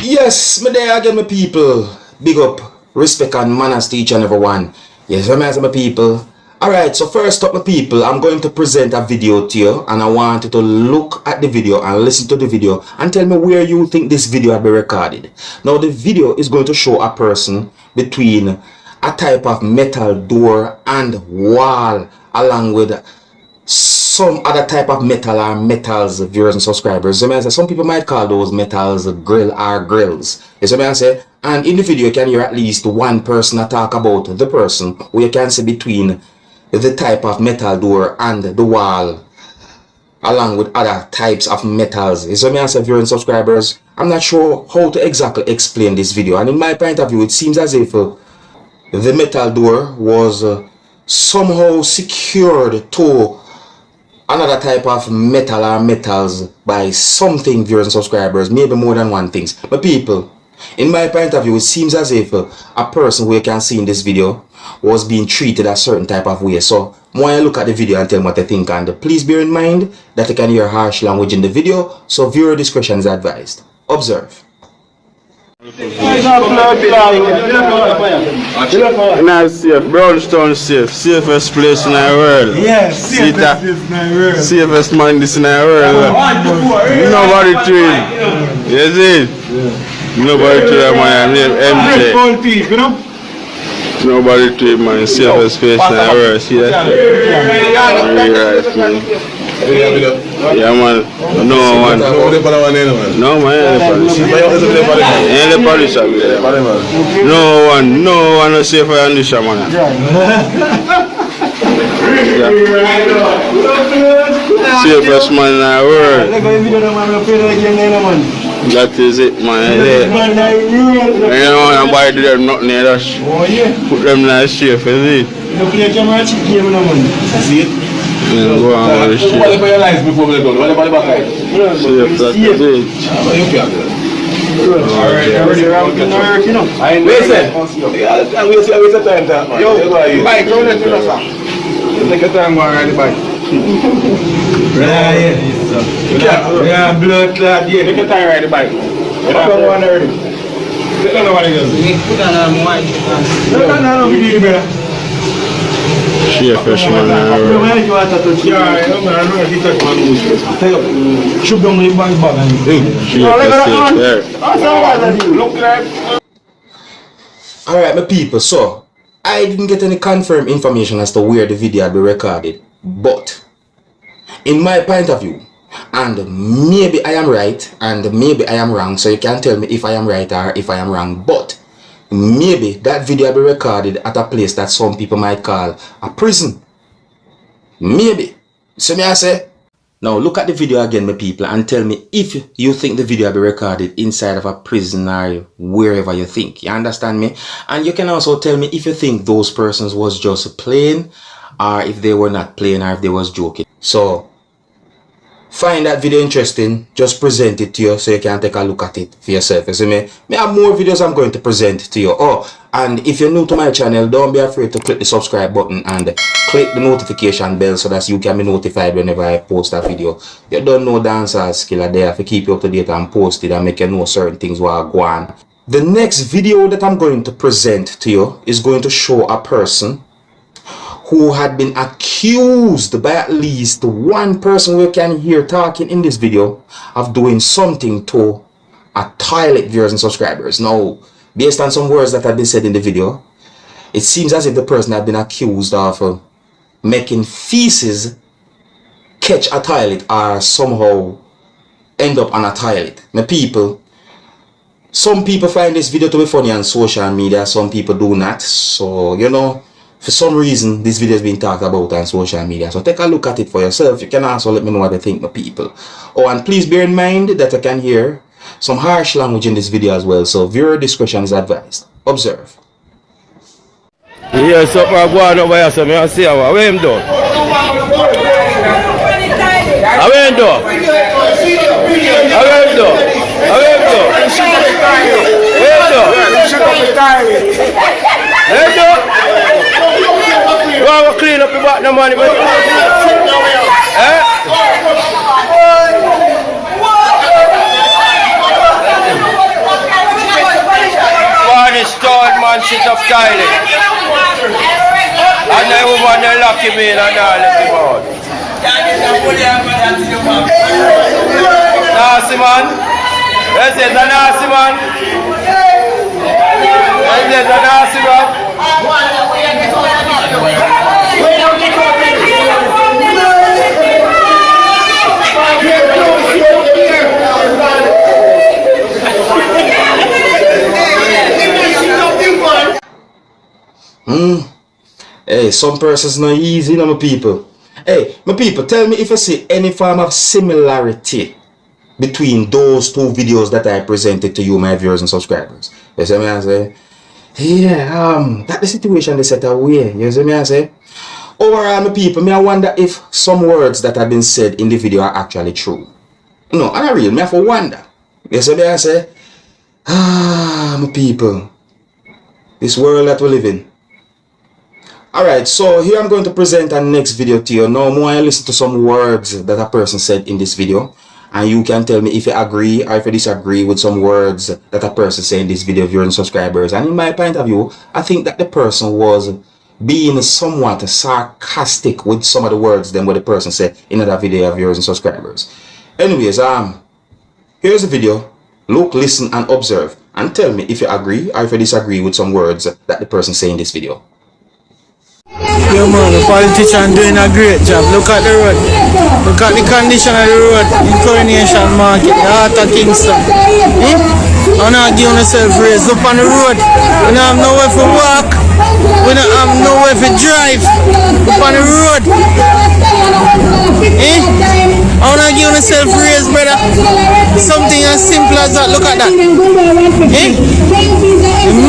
Yes, me there again, my people. Big up, respect and manners to each and every one. Yes, my people. Alright, so first up, my people, I'm going to present a video to you, and I want you to look at the video and listen to the video and tell me where you think this video will be recorded. Now, the video is going to show a person between a type of metal door and wall, along with some other type of metal or metals, viewers and subscribers. So some people might call those metals grill or grills. You see what I say? And in the video, you can hear at least one person talk about the person where you can see between the type of metal door and the wall, along with other types of metals. You see what I say, viewers and subscribers? I'm not sure how to exactly explain this video. And in my point of view, it seems as if the metal door was somehow secured to another type of metal or metals by something, viewers and subscribers, maybe more than one thing. But people, in my point of view, it seems as if a person who you can see in this video was being treated a certain type of way. So I want you to look at the video and tell me what you think, and please bear in mind that you can hear harsh language in the video, so viewer discretion is advised. Observe. Not safe, Brownstone safe, safest place in the world. Yes, safest place in the world. Safest man in the world. Nobody train. You see? Nobody train, man. MJ. Nobody train, man. Safest place in the world. See that? Yeah, man. No one. No, man. No one is safer than this, man. Safest man in the world. That is it, man. You know, nobody do them nothing else. Put them in the safe, is it? See it? Yeah, go on with the shit. What about your life before we go? What about the back? Safe, that's it. Alright, already around the work, you know. I know. Wait a time, man. Yo, bike, go let me know, sir. Take your time, man, ride the bike. Yeah, blood clot, yeah. Take your time, ride the bike. You don't want to already. You don't know what it is. Put on a white. No, we need it better. She a freshman now. Alright, my people, so I didn't get any confirmed information as to where the video had been recorded, but in my point of view, and maybe I am right and maybe I am wrong, so you can tell me if I am right or if I am wrong, but maybe that video will be recorded at a place that some people might call a prison. Maybe. So me I say, now look at the video again, my people, and tell me if you think the video will be recorded inside of a prison or wherever you think. You understand me? And you can also tell me if you think those persons was just playing, or if they were not playing, or if they was joking. So find that video interesting, just present it to you so you can take a look at it for yourself. You see me? I have more videos I'm going to present to you. Oh, and if you're new to my channel, don't be afraid to click the subscribe button and click the notification bell so that you can be notified whenever I post a video. You don't know Dancehall skilla there to keep you up to date and post it and make you know certain things while go on. The next video that I'm going to present to you is going to show a person who had been accused by at least one person we can hear talking in this video of doing something to a toilet, viewers and subscribers. Now, based on some words that have been said in the video, it seems as if the person had been accused of making feces catch a toilet or somehow end up on a toilet. My people, some people find this video to be funny on social media, some people do not. So, you know, for some reason, this video is being talked about on social media. So take a look at it for yourself. You can also let me know what you think, my people. Oh, and please bear in mind that I can hear some harsh language in this video as well. So viewer discretion is advised. Observe. Yes, up I go on over here, so I see how I am doing. How am doing? Well, we'll clean up about the money. sit up tidy. And then we want to lock him in and all let him out. Nasty man. This is a nasty man. This is a nasty man. Hey, some persons not easy, you know, my people. Hey, my people, tell me if you see any form of similarity between those two videos that I presented to you, my viewers and subscribers. You see me I say? Yeah, that the situation they set away. You see me I say? Overall, my people, I wonder if some words that have been said in the video are actually true. No, and I real, me have to wonder. You see me I say? My people, this world that we live in. Alright, so here I'm going to present a next video to you. Now, I listen to some words that a person said in this video, and you can tell me if you agree or if you disagree with some words that a person said in this video, viewers and subscribers. And in my point of view, I think that the person was being somewhat sarcastic with some of the words than what the person said in that video, viewers and subscribers. Anyways, here's the video. Look, listen, and observe, and tell me if you agree or if you disagree with some words that the person said in this video. Yo man, the politician doing a great job. Look at the road. Look at the condition of the road in Coronation Market, the heart of Kingston. I'm not giving yourself raise up on the road. We don't have nowhere for walk. We don't have nowhere for drive. Up on the road. I'm not giving yourself raise, brother. Something as simple as that. Look at that.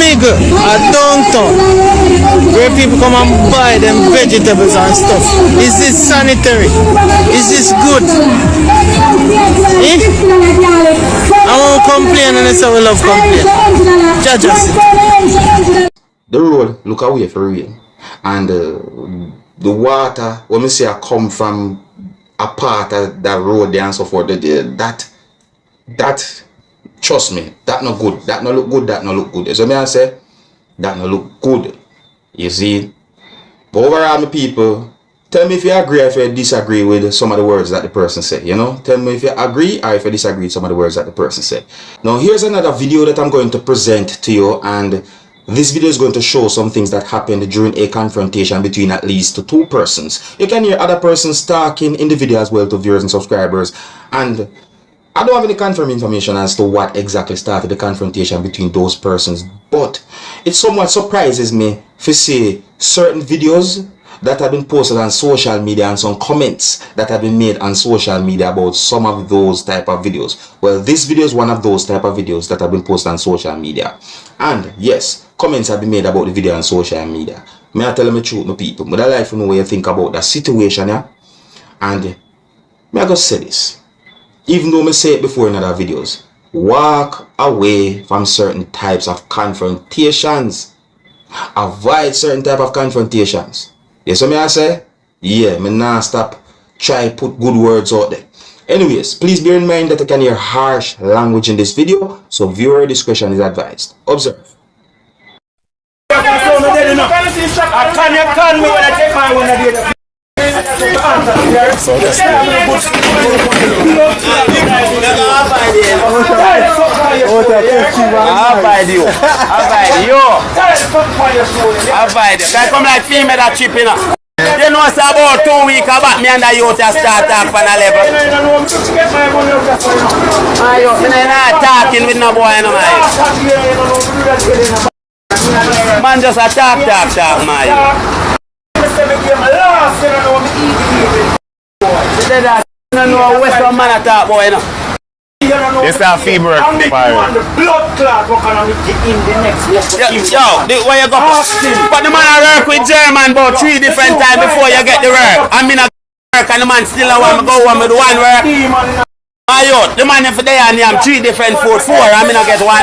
Mega at downtown, where people come and buy them vegetables and stuff. Is this sanitary? Is this good? I won't complain and I say we love complain. Judges. The road look away for real, and the water when we say I come from a part of that road there and so forth, that trust me, that not good, that not look good, that not look good. So me I say that not look good. You see? But overall, my people, tell me if you agree or if you disagree with some of the words that the person said, you know? Tell me if you agree or if you disagree with some of the words that the person said. Now, here's another video that I'm going to present to you, and this video is going to show some things that happened during a confrontation between at least two persons. You can hear other persons talking in the video as well to viewers and subscribers, and I don't have any confirmed information as to what exactly started the confrontation between those persons, but it somewhat surprises me to see certain videos that have been posted on social media and some comments that have been made on social media about some of those type of videos. Well, this video is one of those type of videos that have been posted on social media, and yes, comments have been made about the video on social media. May I tell them the truth, my people? But I like to know what you think about that situation, yeah? And may I just say this, even though I say it before in other videos, walk away from certain types of confrontations. Avoid certain type of confrontations. Yes, what I say? Yeah, me nah stop try put good words out there. Anyways, please bear in mind that you can hear harsh language in this video, so viewer discretion is advised. Observe. Can come like female that chip in. You know it's about 2 weeks about me and the youth to start talk on a level. I'm not talking with no boy no man. Man just a talk man. You know Western man a talk boy no. It's a fever fire. Yo, where you go? But the man I work with German about 3 different times before you get the work. I mean I work and the man still want me go on with one work. My youth, the man if they and I'm 3 different food, 4, I mean I get one.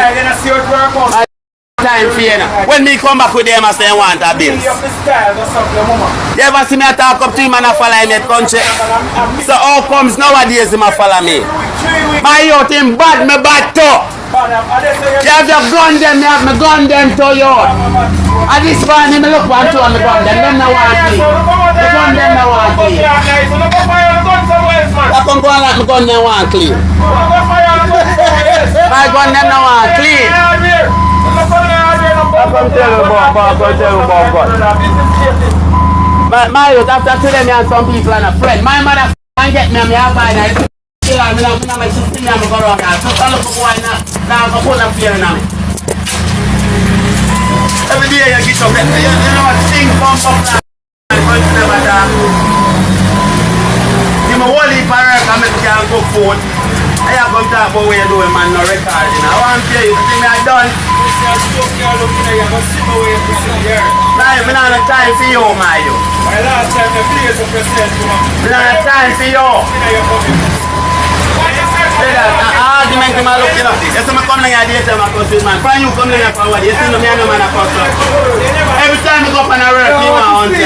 Time for you now. When me come back with them I say I want a bill. You ever see me I talk up to him and I follow him at country? So how comes nowadays him I follow me? My youth him bad, me bad too. You have the gun them, me have my gun them to you. At this point, me look one to on the gun them no want clean. The gun them no want clean. I come go on like my gun them want clean. My gun them no want clean. I come tell you about God. My youth, after today, me and some people and a friend. My mother can get me and me have by now. I'm going to my sister and I'm going to go around now. So I look for one now. Now I'm going to put up here now. Every day you get up there. You know what? Sing, bump up now. Give me one leap of work and make me can cook food. I have to talk about what you're doing, man. No recording. I want to tell you, the thing I done. Right, we don't have time for you, my you. We don't have time for you. Argument to my look, you know. You see me come down here, they my cousin, man. When you come down here for what? You see me and no man a cousin. Every time you go up on a work, you want $100.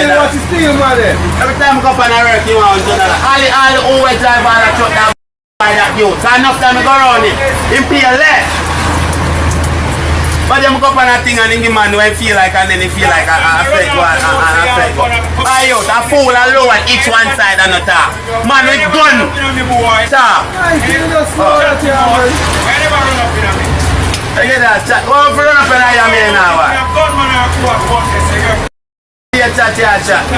Every time you go up on a work, you want $100. All the over drive all the truck that buy that youth. So enough time you go around it, him pay less. But them go up on a thing and then man do I feel like and then he feel like I affect one and affect one. Buy out, a fool and low on each one side and not talk. Man with gun, talk. I get that chat. What if you run up and I am here now? Here chat. Here chat.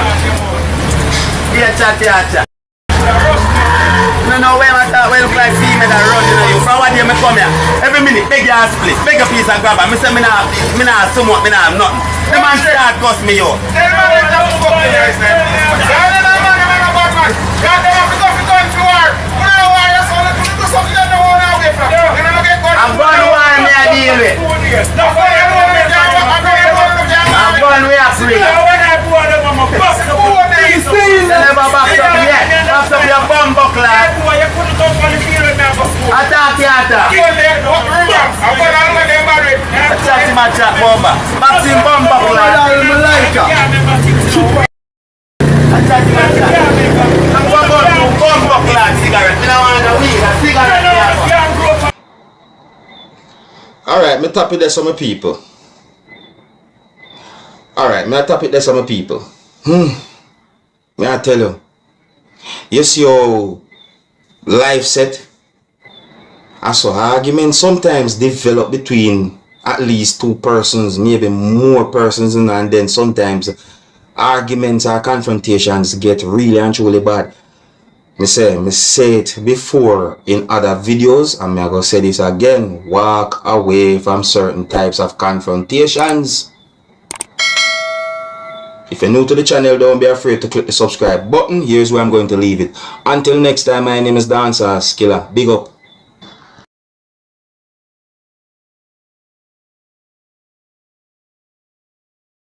No, when I talk, when I look like female that run, you know, you from what day I come here, every minute, beg your ass split, beg a piece and grab it. I say, I have so much, I have nothing. The man start cuss me out. I'm going to war me I deal with. I'm going to are free. You never back up yet. Back up your bum buckler. Attack. Attack him, bomba. Back him bum buckler. Attack him. I'm going to bum buckler cigarette. I don't want to weed. A cigarette. Alright, me tap it there some people. Alright, me tap it there some people. Me I tell you. You see how life set? And so arguments sometimes develop between at least two persons, maybe more persons, and then sometimes arguments or confrontations get really and truly bad. Me say it before in other videos, and I'm going to say this again. Walk away from certain types of confrontations. If you're new to the channel, don't be afraid to click the subscribe button. Here's where I'm going to leave it. Until next time, my name is Dancehall Skilla. Big up.